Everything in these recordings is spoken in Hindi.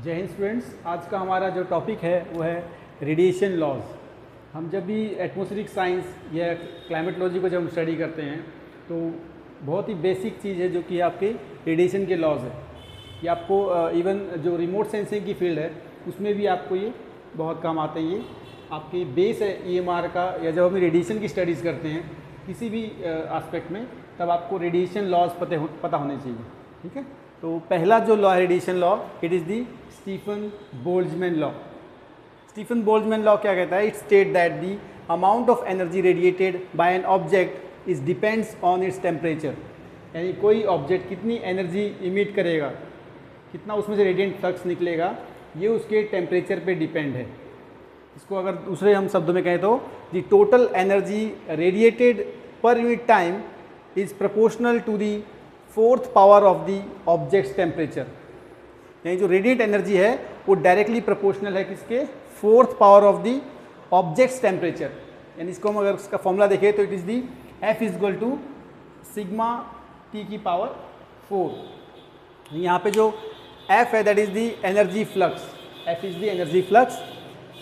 जय हिंद स्टूडेंट्स। आज का हमारा जो टॉपिक है वो है रेडिएशन लॉज। हम जब भी एटमॉस्फेरिक साइंस या क्लाइमेटोलॉजी को जब हम स्टडी करते हैं तो बहुत ही बेसिक चीज़ है जो कि आपके रेडिएशन के लॉज है। ये आपको इवन जो रिमोट सेंसिंग की फील्ड है उसमें भी आपको ये बहुत काम आते हैं। ये आपकी बेस है EMR का, या जब हम रेडिएशन की स्टडीज़ करते हैं किसी भी एस्पेक्ट में तब आपको रेडिएशन लॉज पता होने चाहिए। ठीक है, तो पहला जो लॉ है radiation law, it is the Stefan Boltzmann law. Stefan Boltzmann law क्या कहता है? It state that the amount of energy radiated by an object is depends on its temperature. यानी कोई ऑब्जेक्ट कितनी एनर्जी इमिट करेगा, कितना उसमें से रेडिएंट फ्लक्स निकलेगा, ये उसके टेम्परेचर पे डिपेंड है। इसको अगर दूसरे हम शब्दों में कहें तो the total energy radiated per unit time is proportional to the fourth power of the object's temperature. यानी जो रेडिएंट एनर्जी है वो डायरेक्टली प्रोपोर्शनल है किसके? Fourth power of the object's temperature. यानी इसको हम अगर इसका फॉर्मूला देखें तो it is the F equal to sigma T की पावर 4। यहाँ पे जो F है that is the energy flux, F is the energy flux,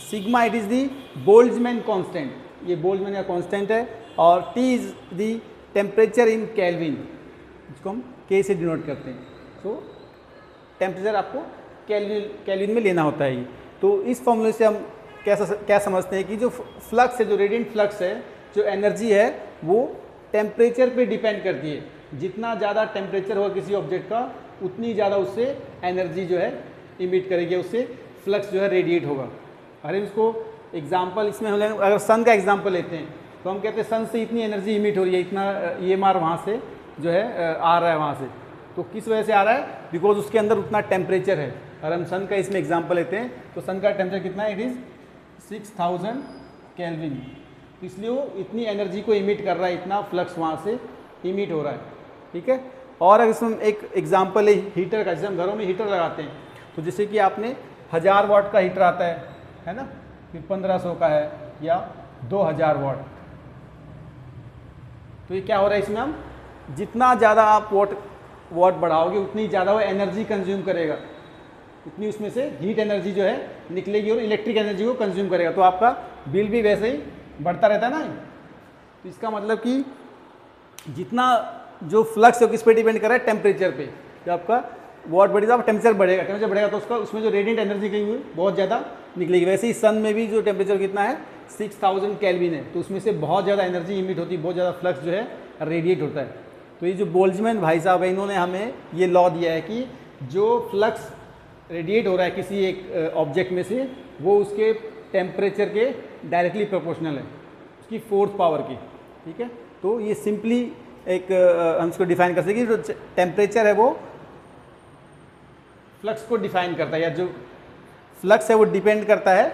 sigma it is the Boltzmann constant, ये बोल्ट्जमैन का कांस्टेंट है, और T is the temperature in kelvin, इसको हम K से डिनोट करते हैं। सो टेम्परेचर आपको केल्विन में लेना होता है। तो इस फॉर्मूले से हम क्या समझते हैं कि जो फ्लक्स है, जो रेडिएंट फ्लक्स है, जो एनर्जी है वो टेम्परेचर पे डिपेंड करती है। जितना ज़्यादा टेम्परेचर होगा किसी ऑब्जेक्ट का उतनी ज़्यादा उससे एनर्जी जो है इमिट करेगी, उससे फ्लक्स जो है रेडिएट होगा। अरे इसको एग्जाम्पल इसमें हम अगर सन का एग्जाम्पल लेते हैं तो हम कहते हैं सन से इतनी एनर्जी इमिट हो रही है, इतना EMR वहाँ से जो है आ रहा है वहाँ से। तो किस वजह से आ रहा है? बिकॉज उसके अंदर उतना टेम्परेचर है। अगर हम सन का इसमें एग्जांपल लेते हैं तो सन का टेम्परेचर कितना है? It is 6000 kelvin. इसलिए वो इतनी एनर्जी को इमिट कर रहा है, इतना फ्लक्स वहाँ से इमिट हो रहा है। ठीक है, और अगर इसमें एक एग्जांपल है हीटर का, जैसे हम घरों में हीटर लगाते हैं तो जैसे कि आपने 1000 वाट का हीटर आता है ना, फिर 1500 का है या 2000 वाट। तो ये क्या हो रहा है इसमें? हम जितना ज़्यादा आप वाट बढ़ाओगे उतनी ज़्यादा वो एनर्जी कंज्यूम करेगा, उतनी उसमें से हीट एनर्जी जो है निकलेगी और इलेक्ट्रिक एनर्जी को कंज्यूम करेगा। तो आपका बिल भी वैसे ही बढ़ता रहता है ना। तो इसका मतलब कि जितना जो फ्लक्स है किस पे डिपेंड कर रहा है? टेम्परेचर पे। जब आपका वाट बढ़ेगा टेम्परेचर बढ़ेगा तो उसमें जो रेडिएंट एनर्जी गई हुई बहुत ज़्यादा निकलेगी। वैसे ही सन में भी जो टेम्परेचर कितना है 6000 केल्विन है, तो उसमें से बहुत ज़्यादा एनर्जी इमिट होती है, बहुत ज़्यादा फ्लक्स जो है रेडिएट होता है। तो ये जो बोल्ट्जमैन भाई साहब है इन्होंने हमें ये लॉ दिया है कि जो फ्लक्स रेडिएट हो रहा है किसी एक ऑब्जेक्ट में से वो उसके टेम्परेचर के डायरेक्टली प्रोपोर्शनल है, उसकी फोर्थ पावर की। ठीक है, तो ये सिंपली एक हम इसको डिफाइन कर सकते हैं कि जो टेम्परेचर है वो फ्लक्स को डिफाइन करता है, या जो फ्लक्स है वो डिपेंड करता है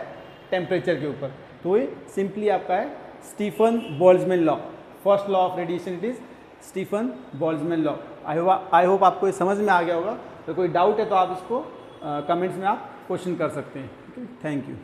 टेम्परेचर के ऊपर। तो ये सिंपली आपका है Stephen Boltzmann law. First law of radiation it is Stephen Boltzmann law. I hope आपको ये समझ में आ गया होगा। तो कोई डाउट है तो आप इसको कमेंट्स में आप क्वेश्चन कर सकते हैं। Thank you.